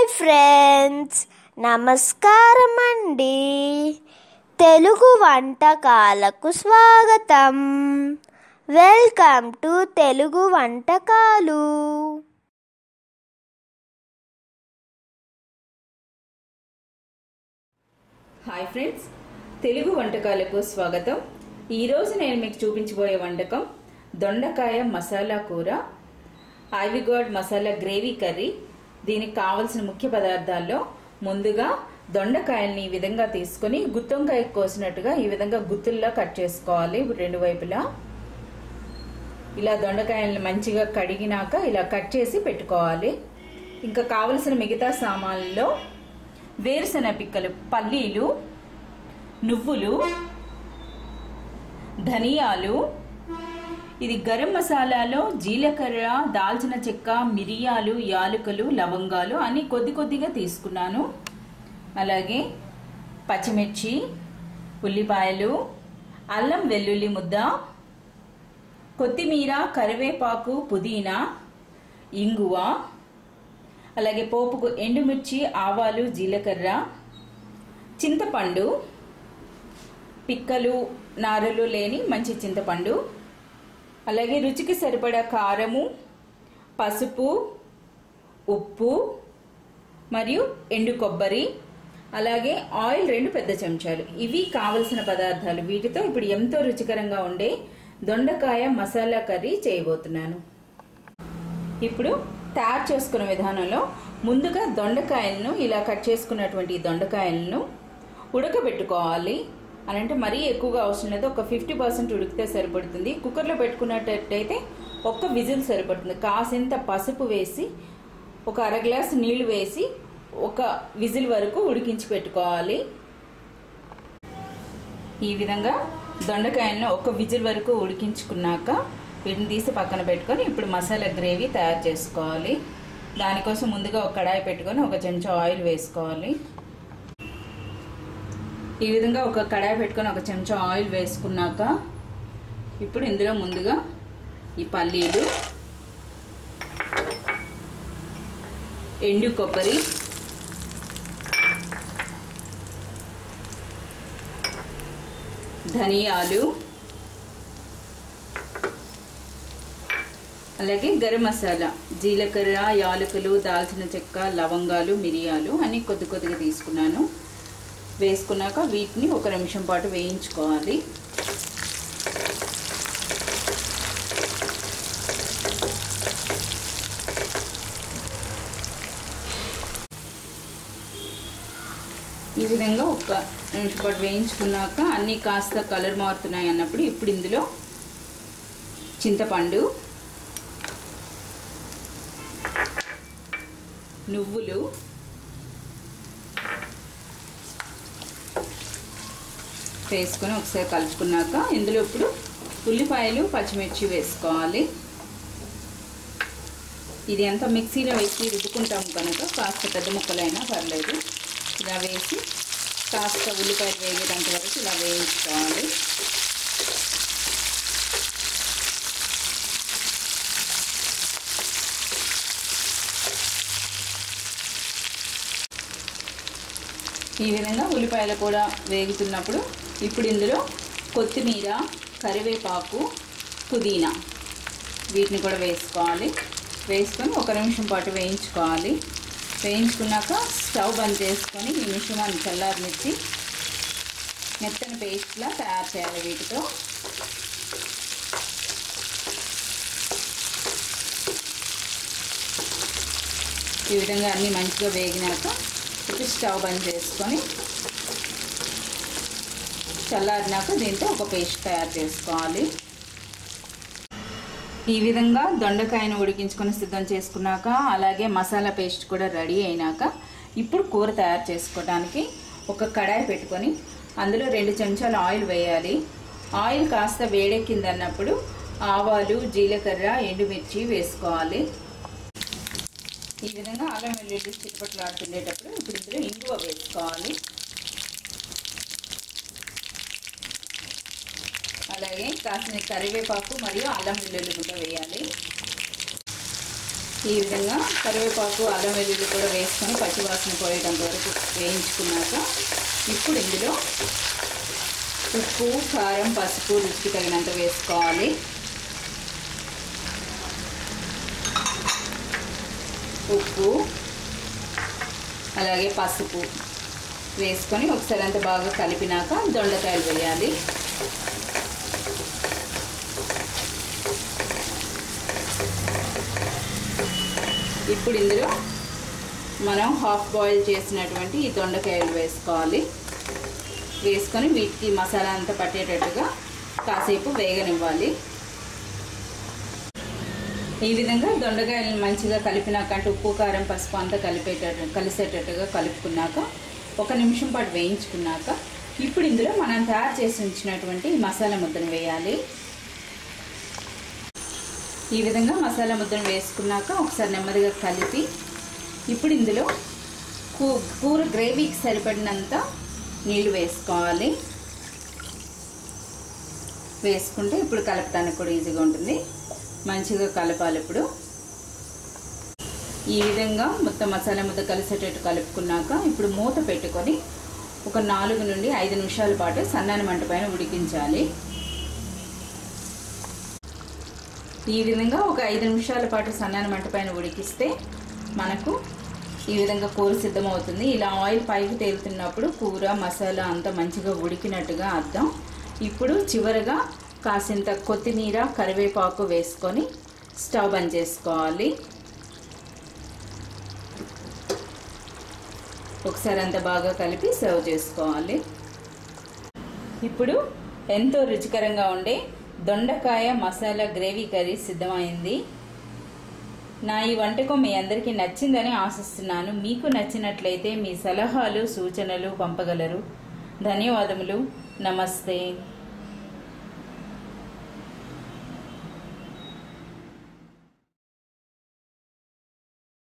Hi friends, నమస్కారం అండి. తెలుగు వంటకాలకు స్వాగతం. వెల్కమ్ టు తెలుగు వంటకాలు. హాయ్ ఫ్రెండ్స్, తెలుగు వంటకాలకు స్వాగతం. ఈరోజు నేను మీకు చూపించబోయే వంటకం దొండకాయ మసాలా కూర, ఐవిగాడ్ మసాలా గ్రేవీ కర్రీ. దీనికి కావలసిన ముఖ్య పదార్థాల్లో ముందుగా దొండకాయల్ని ఈ విధంగా తీసుకొని గుత్తొంకాయ కోసినట్టుగా ఈ విధంగా గుత్తుల్లా కట్ చేసుకోవాలి. రెండు వైపులా ఇలా దొండకాయల్ని మంచిగా కడిగినాక ఇలా కట్ చేసి పెట్టుకోవాలి. ఇంకా కావలసిన మిగతా సామాన్లలో వేరుశనగ పిక్కలు, పల్లీలు, నువ్వులు, ధనియాలు, ఇది గరం మసాలాలో జీలకర్ర, దాల్చిన చెక్క, మిరియాలు, యాలకులు, లవంగాలు అన్ని కొద్ది కొద్దిగా తీసుకున్నాను. అలాగే పచ్చిమిర్చి, ఉల్లిపాయలు, అల్లం వెల్లుల్లి ముద్ద, కొత్తిమీర, కరివేపాకు, పుదీనా, ఇంగువ, అలాగే పోపుకు ఎండుమిర్చి, ఆవాలు, జీలకర్ర, చింతపండు, పిక్కలు నారలు లేని మంచి చింతపండు, అలాగే రుచికి సరిపడా కారము, పసుపు, ఉప్పు మరియు ఎండు కొబ్బరి, అలాగే ఆయిల్ 2 పెద్ద చెంచాలు. ఇవి కావలసిన పదార్థాలు. వీటితో ఇప్పుడు ఎంతో రుచికరంగా ఉండే దొండకాయ మసాలా కర్రీ చేయబోతున్నాను. ఇప్పుడు తయారు చేసుకున్న విధానంలో ముందుగా దొండకాయలను ఇలా కట్ చేసుకున్నటువంటి దొండకాయలను ఉడకబెట్టుకోవాలి. అని అంటే మరీ ఎక్కువగా అవసరం లేదు, ఒక 50% ఉడికితే సరిపడుతుంది. కుక్కర్లో పెట్టుకున్నట్టయితే ఒక్క విజిల్ సరిపడుతుంది. కాసింత పసుపు వేసి ఒక అర గ్లాసు నీళ్లు వేసి ఒక విజిల్ వరకు ఉడికించి పెట్టుకోవాలి. ఈ విధంగా దొండకాయలను ఒక విజిల్ వరకు ఉడికించుకున్నాక వీటిని తీసి పక్కన పెట్టుకొని ఇప్పుడు మసాలా గ్రేవీ తయారు చేసుకోవాలి. దానికోసం ముందుగా ఒక కడాయి పెట్టుకొని ఒక చెంచా ఆయిల్ వేసుకోవాలి. ఈ విధంగా ఒక కడాయి పెట్టుకొని ఒక చెంచా ఆయిల్ వేసుకున్నాక ఇప్పుడు ఇందులో ముందుగా ఈ పల్లీలు, ఎండు కొబ్బరి, ధనియాలు, అలాగే గరం మసాలా, జీలకర్ర, యాలకులు, దాల్చిన చెక్క, లవంగాలు, మిరియాలు అన్నీ కొద్ది కొద్దిగా తీసుకున్నాను. వేసుకున్నాక వీటిని ఒక నిమిషం పాటు వేయించుకోవాలి. ఈ విధంగా ఒక నిమిషం పాటు వేయించుకున్నాక అన్నీ కాస్త కలర్ మారుతున్నాయి అన్నప్పుడు ఇప్పుడు ఇందులో చింతపండు, నువ్వులు, వేసుకొని ఒకసారి కలుపుకున్నాక ఇందులో ఇప్పుడు ఉల్లిపాయలు, పచ్చిమిర్చి వేసుకోవాలి. ఇది అంతా మిక్సీలో వేసి రుద్దుకుంటాము కనుక కాస్త పెద్ద ముక్కలైనా పర్లేదు. ఇలా వేసి కాస్త ఉల్లిపాయలు వేగేంత వరకు ఇలా వేయించుకోవాలి. ఈ విధంగా ఉల్లిపాయలు కూడా వేగుతున్నప్పుడు ఇప్పుడు ఇందులో కొత్తిమీర, కరివేపాకు, పుదీనా వీటిని కూడా వేసుకోవాలి. వేసుకొని ఒక నిమిషం పాటు వేయించుకోవాలి. వేయించుకున్నాక స్టవ్ బంద్ చేసుకొని ఈ మిశ్రమాన్ని చల్లారనిచ్చి మెత్తని పేస్ట్లా తయారు చేయాలి. వీటితో ఈ విధంగా అన్నీ మంచిగా వేగినాక ఇప్పుడు స్టవ్ బంద్ చేసుకొని చల్లారినాక దీంతో ఒక పేస్ట్ తయారు చేసుకోవాలి. ఈ విధంగా దొండకాయను ఉడికించుకొని సిద్ధం చేసుకున్నాక అలాగే మసాలా పేస్ట్ కూడా రెడీ అయినాక ఇప్పుడు కూర తయారు చేసుకోవడానికి ఒక కడాయి పెట్టుకొని అందులో 2 చెంచాలు ఆయిల్ వేయాలి. ఆయిల్ కాస్త వేడెక్కింది అన్నప్పుడు ఆవాలు, జీలకర్ర, ఎండుమిర్చి వేసుకోవాలి. ఈ విధంగా అల్లం వెల్లుల్లి చిటపటలాడుతుండేటప్పుడు ఇప్పుడు ఇందులో ఇంగువ వేసుకోవాలి. అలాగే కాసిన కరివేపాకు మరియు అల్లం వెల్లుల్లి కూడా వేయాలి. ఈ విధంగా కరివేపాకు అల్లం వెల్లుల్లి కూడా వేసుకొని పచ్చివాసన పోయేటంత వరకు వేయించుకున్నాక ఇప్పుడు ఇందులో ఉప్పు, కారం, పసుపు రుచికి తగినంత వేసుకోవాలి. ఉప్పు అలాగే పసుపు వేసుకొని ఒకసారి అంతా బాగా కలిపినాక దొండకాయలు వేయాలి. ఇప్పుడు ఇందులో మనం హాఫ్ బాయిల్ చేసినటువంటి ఈ దొండకాయలు వేసుకోవాలి. వేసుకొని వీటికి మసాలా అంతా పట్టేటట్టుగా కాసేపు వేగనివ్వాలి. ఈ విధంగా దొండకాయలను మంచిగా కలిపినాక ఉప్పు, కారం, పసుపు అంతా కలిసేటట్టుగా కలుపుకున్నాక 1 నిమిషం పాటు వేయించుకున్నాక ఇప్పుడు ఇందులో మనం తయారు చేసి ఉంచినటువంటి మసాలా ముద్దను వేయాలి. ఈ విధంగా మసాలా ముద్దను వేసుకున్నాక ఒకసారి నెమ్మదిగా కలిపి ఇప్పుడు ఇందులో కూర గ్రేవీకి సరిపడినంత నీళ్లు వేసుకోవాలి. వేసుకుంటే ఇప్పుడు కలపడానికి కూడా ఈజీగా ఉంటుంది. మంచిగా కలపాలి. ఇప్పుడు ఈ విధంగా మొత్తం మసాలా ముద్ద కలిసేటట్టు కలుపుకున్నాక ఇప్పుడు మూత పెట్టుకొని ఒక 4 నుండి 5 నిమిషాల పాటు సన్నని మంట పైన ఉడికించాలి. ఈ విధంగా ఒక 5 నిమిషాల పాటు సన్నని మంట పైన ఉడికిస్తే మనకు ఈ విధంగా కూర సిద్ధమవుతుంది. ఇలా ఆయిల్ పైకి తేలుతున్నప్పుడు కూర మసాలా అంతా మంచిగా ఉడికినట్టుగా అర్థం. ఇప్పుడు చివరగా కాసింత కొత్తిమీర, కరివేపాకు వేసుకొని స్టవ్ బంద్ చేసుకోవాలి. ఒకసారి అంతా బాగా కలిపి సర్వ్ చేసుకోవాలి. ఇప్పుడు ఎంతో రుచికరంగా ఉండే దొండకాయ మసాలా గ్రేవీ కర్రీ సిద్ధమైంది. నా ఈ వంటకం మీ అందరికీ నచ్చిందని ఆశిస్తున్నాను. మీకు నచ్చినట్లయితే మీ సలహాలు, సూచనలు పంపగలరు. ధన్యవాదములు. నమస్తే.